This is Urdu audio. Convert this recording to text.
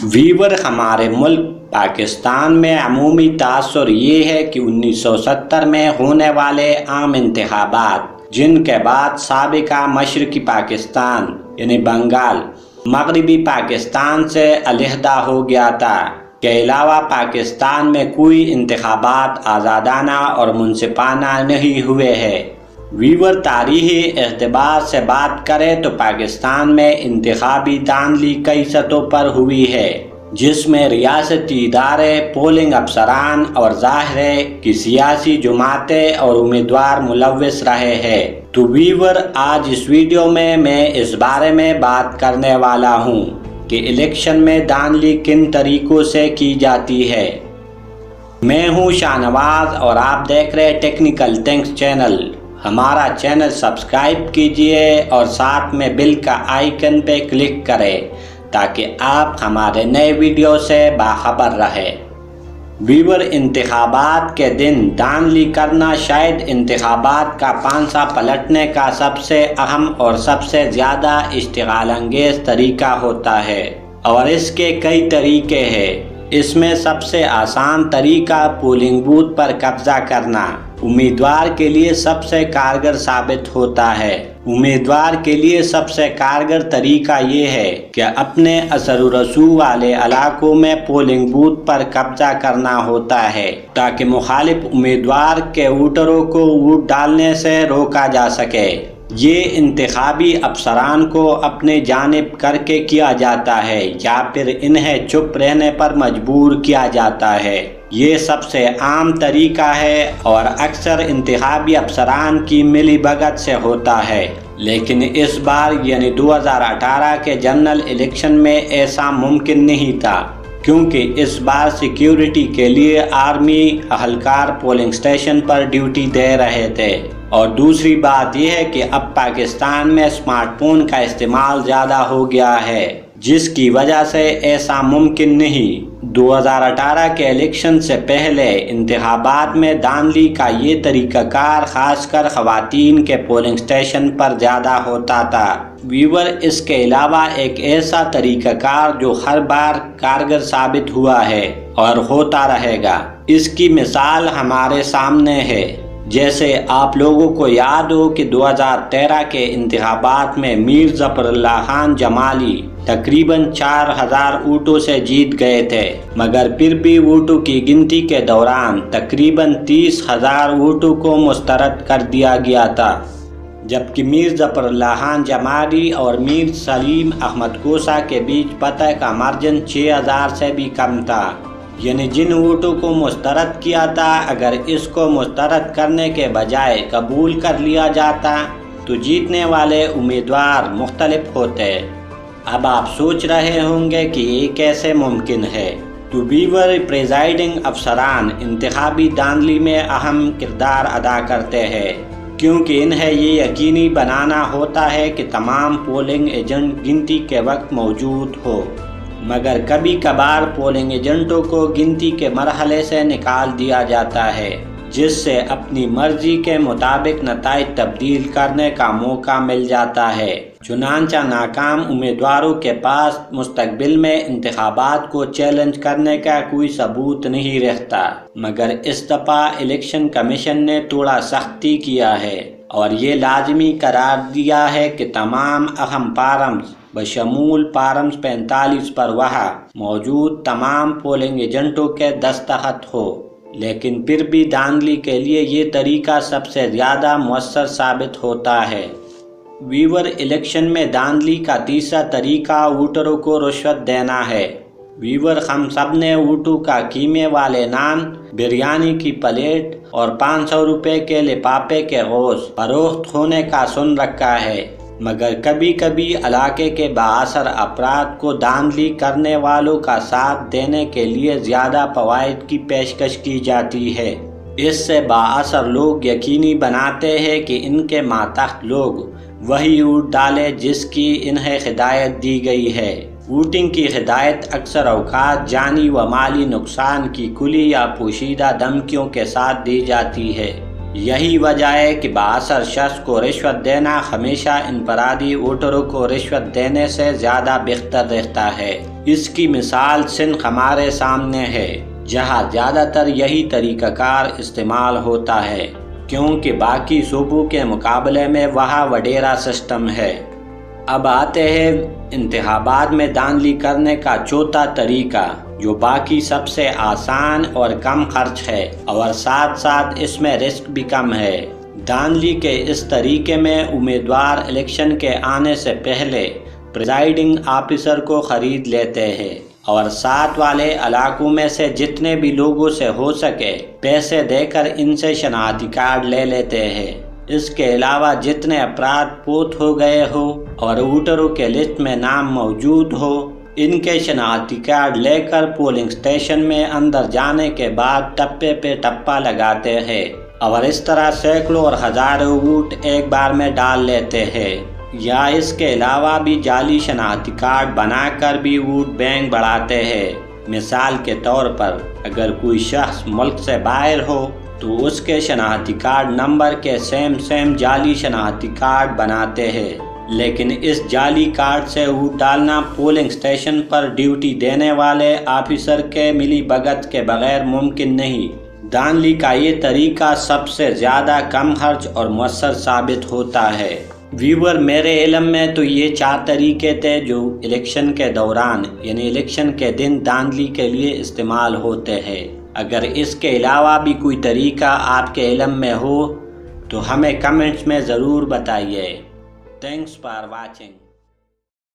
ویور ہمارے ملک پاکستان میں عمومی تاثر یہ ہے کہ 1970 میں ہونے والے عام انتخابات، جن کے بعد سابقہ مشرقی پاکستان یعنی بنگال مغربی پاکستان سے علیحدہ ہو گیا تھا کے علاوہ پاکستان میں کوئی انتخابات آزادانہ اور منصفانہ نہیں ہوئے ہیں۔ ویور تاریخی اعتبار سے بات کریں تو پاکستان میں انتخابی دھاندلی کئی سطحوں پر ہوئی ہے، جس میں ریاستی ادارے، پولنگ افسران اور ظاہر ہے کہ سیاسی جماعتیں اور امیدوار ملوث رہے ہیں۔ تو ویور آج اس ویڈیو میں اس بارے میں بات کرنے والا ہوں کہ الیکشن میں دھاندلی کن طریقوں سے کی جاتی ہے۔ میں ہوں شاہ نواز اور آپ دیکھ رہے ٹیکنیکل تھنکس چینل۔ ہمارا چینل سبسکرائب کیجئے اور ساتھ میں بیل کا آئیکن پہ کلک کریں تاکہ آپ ہمارے نئے ویڈیو سے باخبر رہے۔ ویور انتخابات کے دن دھاندلی کرنا شاید انتخابات کا پانسا پلٹنے کا سب سے اہم اور سب سے زیادہ اشتعال انگیز طریقہ ہوتا ہے، اور اس کے کئی طریقے ہیں۔ اس میں سب سے آسان طریقہ پولنگ بوتھ پر قبضہ کرنا امیدوار کے لیے سب سے کارگر ثابت ہوتا ہے۔ امیدوار کے لیے سب سے کارگر طریقہ یہ ہے کہ اپنے اثر و رسوخ والے علاقوں میں پولنگ بوتھ پر قبضہ کرنا ہوتا ہے تاکہ مخالف امیدوار کے ووٹروں کو ووٹ ڈالنے سے روکا جا سکے۔ یہ انتخابی افسران کو اپنے جانب کر کے کیا جاتا ہے یا پھر انہیں چپ رہنے پر مجبور کیا جاتا ہے۔ یہ سب سے عام طریقہ ہے اور اکثر انتخابی افسران کی ملی بھگت سے ہوتا ہے، لیکن اس بار یعنی 2018 کے جنرل الیکشن میں ایسا ممکن نہیں تھا، کیونکہ اس بار سیکیورٹی کے لیے آرمی اہلکار پولنگ سٹیشن پر ڈیوٹی دے رہے تھے، اور دوسری بات یہ ہے کہ اب پاکستان میں اسمارٹ فون کا استعمال زیادہ ہو گیا ہے، جس کی وجہ سے ایسا ممکن نہیں۔ 2018 کے الیکشن سے پہلے انتخابات میں دھاندلی کا یہ طریقہ کار خاص کر خواتین کے پولنگ سٹیشن پر زیادہ ہوتا تھا۔ ویور اس کے علاوہ ایک ایسا طریقہ کار جو ہر بار کارگر ثابت ہوا ہے اور ہوتا رہے گا، اس کی مثال ہمارے سامنے ہے۔ جیسے آپ لوگوں کو یاد ہو کہ 2013 کے انتخابات میں میر ظفر اللہ خان جمالی تقریباً 4000 ووٹوں سے جیت گئے تھے، مگر پھر بھی ووٹوں کی گنتی کے دوران تقریباً 30,000 ووٹوں کو مسترد کر دیا گیا تھا، جبکہ میر ظفر اللہ خان جمالی اور میر سلیم احمد کوسہ کے بیچ فتح کا مارجن 6000 سے بھی کم تھا۔ یعنی جن ووٹوں کو مسترد کیا تھا، اگر اس کو مسترد کرنے کے بجائے قبول کر لیا جاتا تو جیتنے والے امیدوار مختلف ہوتے۔ اب آپ سوچ رہے ہوں گے کہ یہ کیسے ممکن ہے؟ تو ویور پریزائڈنگ افسران انتخابی دھاندلی میں اہم کردار ادا کرتے ہیں، کیونکہ انہیں یہ یقینی بنانا ہوتا ہے کہ تمام پولنگ ایجنٹ گنتی کے وقت موجود ہو، مگر کبھی کبھار پولنگ ایجنٹوں کو گنتی کے مرحلے سے نکال دیا جاتا ہے، جس سے اپنی مرضی کے مطابق نتائج تبدیل کرنے کا موقع مل جاتا ہے۔ چنانچہ ناکام امیدواروں کے پاس مستقبل میں انتخابات کو چیلنج کرنے کا کوئی ثبوت نہیں رہتا، مگر اس دفعہ الیکشن کمیشن نے تھوڑا سختی کیا ہے اور یہ لازمی قرار دیا ہے کہ تمام اہم فارمز بشمول فارمز 45 پر وہاں موجود تمام پولنگ ایجنٹوں کے دستخط ہو، لیکن پھر بھی دھاندلی کے لیے یہ طریقہ سب سے زیادہ مؤثر ثابت ہوتا ہے۔ ویور الیکشن میں دھاندلی کا تیسرا طریقہ ووٹروں کو رشوت دینا ہے۔ ویور ہم سب نے ووٹوں کا قیمے والے نان، بریانی کی پلیٹ اور 500 روپے کے لفافے کے گوشت فروخت ہونے کا سن رکھا ہے، مگر کبھی کبھی علاقے کے بااثر افراد کو دھاندلی کرنے والوں کا ساتھ دینے کے لیے زیادہ فوائد کی پیشکش کی جاتی ہے۔ اس سے بااثر لوگ یقینی بناتے ہیں کہ ان کے ماتحت لوگ وہی ووٹ ڈالیں جس کی انہیں ہدایت دی گئی ہے۔ ووٹنگ کی ہدایت اکثر اوقات جانی و مالی نقصان کی کھلی یا پوشیدہ دھمکیوں کے ساتھ دی جاتی ہے۔ یہی وجہ ہے کہ بااثر شخص کو رشوت دینا ہمیشہ انفرادی ووٹروں کو رشوت دینے سے زیادہ بہتر رہتا ہے۔ اس کی مثال سندھ ہمارے سامنے ہے، جہاں زیادہ تر یہی طریقہ کار استعمال ہوتا ہے کیونکہ باقی صوبوں کے مقابلے میں وہاں وڈیرا سسٹم ہے۔ اب آتے ہیں انتخابات میں دھاندلی کرنے کا چوتھا طریقہ، جو باقی سب سے آسان اور کم خرچ ہے اور ساتھ ساتھ اس میں رسک بھی کم ہے۔ دھاندلی کے اس طریقے میں امیدوار الیکشن کے آنے سے پہلے پریزائڈنگ آفیسر کو خرید لیتے ہیں اور ساتھ والے علاقوں میں سے جتنے بھی لوگوں سے ہو سکے پیسے دے کر ان سے شناختی کارڈ لے لیتے ہیں۔ اس کے علاوہ جتنے افراد فوت ہو گئے ہو اور ووٹروں کے لسٹ میں نام موجود ہو، ان کے شناختی کارڈ لے کر پولنگ اسٹیشن میں اندر جانے کے بعد ٹپے پہ ٹپا لگاتے ہیں اور اس طرح سینکڑوں اور ہزاروں ووٹ ایک بار میں ڈال لیتے ہیں۔ یا اس کے علاوہ بھی جعلی شناختی کارڈ بنا کر بھی ووٹ بینک بڑھاتے ہیں۔ مثال کے طور پر اگر کوئی شخص ملک سے باہر ہو تو اس کے شناختی کارڈ نمبر کے سیم جعلی شناختی کارڈ بناتے ہیں، لیکن اس جعلی کارڈ سے ووٹ ڈالنا پولنگ اسٹیشن پر ڈیوٹی دینے والے آفیسر کے ملی بھگت کے بغیر ممکن نہیں۔ دھاندلی کا یہ طریقہ سب سے زیادہ کم خرچ اور مؤثر ثابت ہوتا ہے۔ ویور، میرے علم میں تو یہ 4 طریقے تھے جو الیکشن کے دوران یعنی الیکشن کے دن دھاندلی کے لیے استعمال ہوتے ہیں۔ اگر اس کے علاوہ بھی کوئی طریقہ آپ کے علم میں ہو تو ہمیں کمنٹس میں ضرور بتائیے۔ Thanks for watching.